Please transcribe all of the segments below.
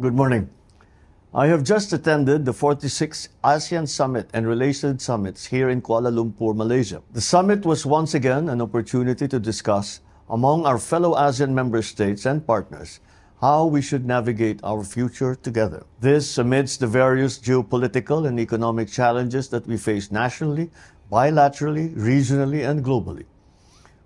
Good morning. I have just attended the 46th ASEAN Summit and related summits here in Kuala Lumpur, Malaysia. The summit was once again an opportunity to discuss among our fellow ASEAN member states and partners how we should navigate our future together. This amidst the various geopolitical and economic challenges that we face nationally, bilaterally, regionally, and globally.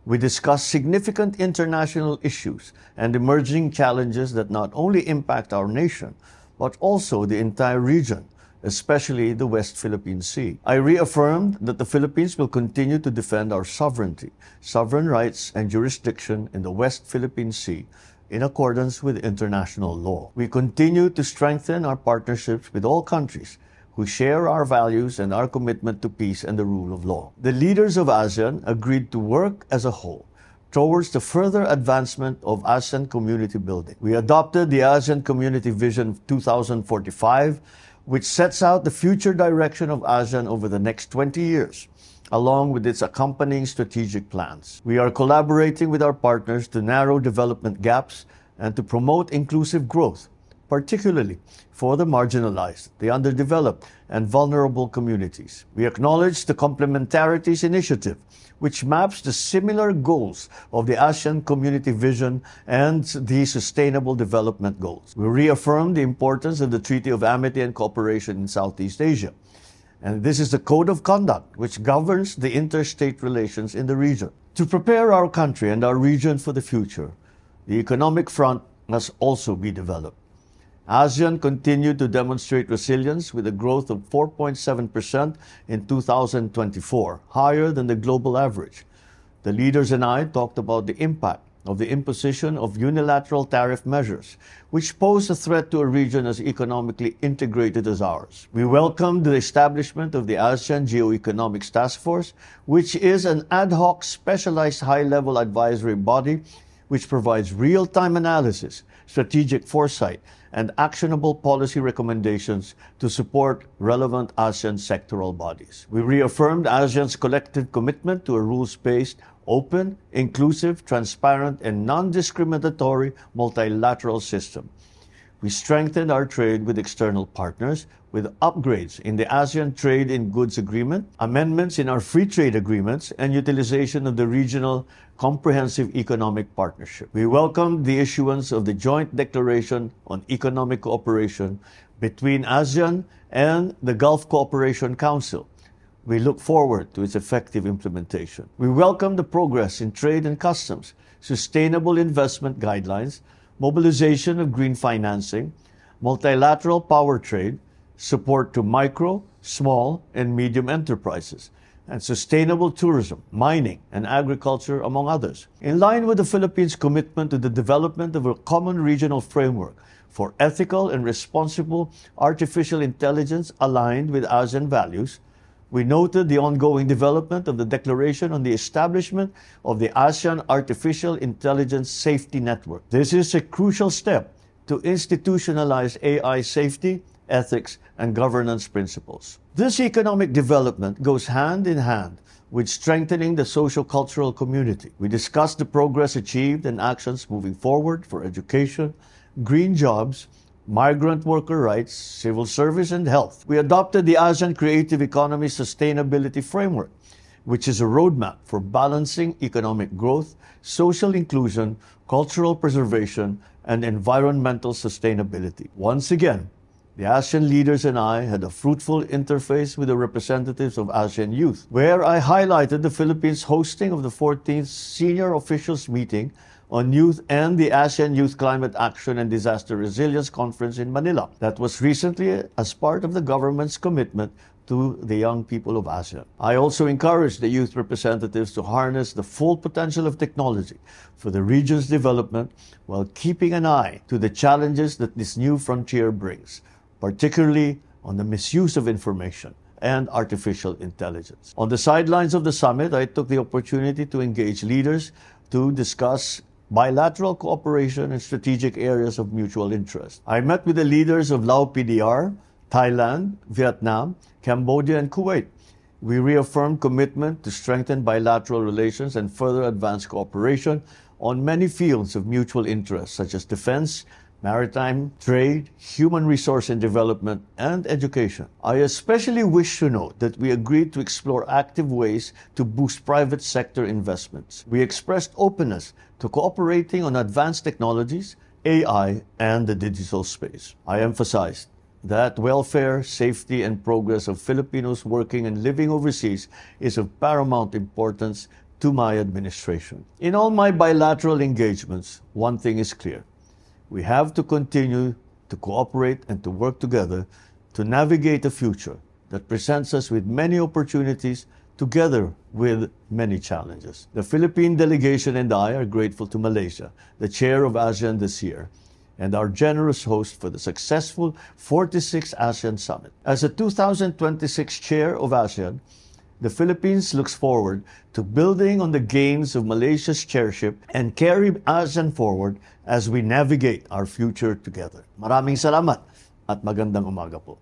We discussed significant international issues and emerging challenges that not only impact our nation, but also the entire region, especially the West Philippine Sea. I reaffirmed that the Philippines will continue to defend our sovereignty, sovereign rights, and jurisdiction in the West Philippine Sea in accordance with international law. We continue to strengthen our partnerships with all countries who share our values and our commitment to peace and the rule of law. The leaders of ASEAN agreed to work as a whole towards the further advancement of ASEAN community building. We adopted the ASEAN Community Vision 2045, which sets out the future direction of ASEAN over the next 20 years, along with its accompanying strategic plans. We are collaborating with our partners to narrow development gaps and to promote inclusive growth, particularly for the marginalized, the underdeveloped, and vulnerable communities. We acknowledge the Complementarities Initiative, which maps the similar goals of the ASEAN Community Vision and the Sustainable Development Goals. We reaffirm the importance of the Treaty of Amity and Cooperation in Southeast Asia. And this is the code of conduct which governs the interstate relations in the region. To prepare our country and our region for the future, the economic front must also be developed. ASEAN continued to demonstrate resilience with a growth of 4.7% in 2024, higher than the global average. The leaders and I talked about the impact of the imposition of unilateral tariff measures, which pose a threat to a region as economically integrated as ours. We welcomed the establishment of the ASEAN Geoeconomics Task Force, which is an ad hoc specialized high-level advisory body which provides real-time analysis, strategic foresight, and actionable policy recommendations to support relevant ASEAN sectoral bodies. We reaffirmed ASEAN's collective commitment to a rules-based, open, inclusive, transparent, and non-discriminatory multilateral system. We strengthened our trade with external partners with upgrades in the ASEAN Trade in Goods Agreement, amendments in our free trade agreements, and utilization of the Regional Comprehensive Economic Partnership. We welcomed the issuance of the Joint Declaration on Economic Cooperation between ASEAN and the Gulf Cooperation Council. We look forward to its effective implementation. We welcome the progress in trade and customs, sustainable investment guidelines, mobilization of green financing, multilateral power trade, support to micro, small, and medium enterprises, and sustainable tourism, mining, and agriculture, among others. In line with the Philippines' commitment to the development of a common regional framework for ethical and responsible artificial intelligence aligned with ASEAN values, we noted the ongoing development of the Declaration on the establishment of the ASEAN Artificial Intelligence Safety Network. This is a crucial step to institutionalize AI safety, ethics, and governance principles. This economic development goes hand in hand with strengthening the socio-cultural community. We discussed the progress achieved and actions moving forward for education, green jobs, migrant worker rights, civil service, and health. We adopted the ASEAN Creative Economy Sustainability Framework, which is a roadmap for balancing economic growth, social inclusion, cultural preservation, and environmental sustainability. Once again, the ASEAN leaders and I had a fruitful interface with the representatives of ASEAN Youth, where I highlighted the Philippines' hosting of the 14th Senior Officials Meeting on Youth and the ASEAN Youth Climate Action and Disaster Resilience Conference in Manila. That was recently as part of the government's commitment to the young people of ASEAN. I also encouraged the youth representatives to harness the full potential of technology for the region's development while keeping an eye to the challenges that this new frontier brings, particularly on the misuse of information and artificial intelligence. On the sidelines of the summit, I took the opportunity to engage leaders to discuss bilateral cooperation in strategic areas of mutual interest. I met with the leaders of Lao PDR, Thailand, Vietnam, Cambodia, and Kuwait. We reaffirmed commitment to strengthen bilateral relations and further advance cooperation on many fields of mutual interest, such as defense, maritime, trade, human resource and development, and education. I especially wish to note that we agreed to explore active ways to boost private sector investments. We expressed openness to cooperating on advanced technologies, AI, and the digital space. I emphasized that welfare, safety, and progress of Filipinos working and living overseas is of paramount importance to my administration. In all my bilateral engagements, one thing is clear. We have to continue to cooperate and to work together to navigate a future that presents us with many opportunities together with many challenges. The Philippine delegation and I are grateful to Malaysia, the chair of ASEAN this year, and our generous host for the successful 46th ASEAN Summit. As the 2026 chair of ASEAN, the Philippines looks forward to building on the gains of Malaysia's chairship and carry ASEAN forward as we navigate our future together. Maraming salamat at magandang umaga po.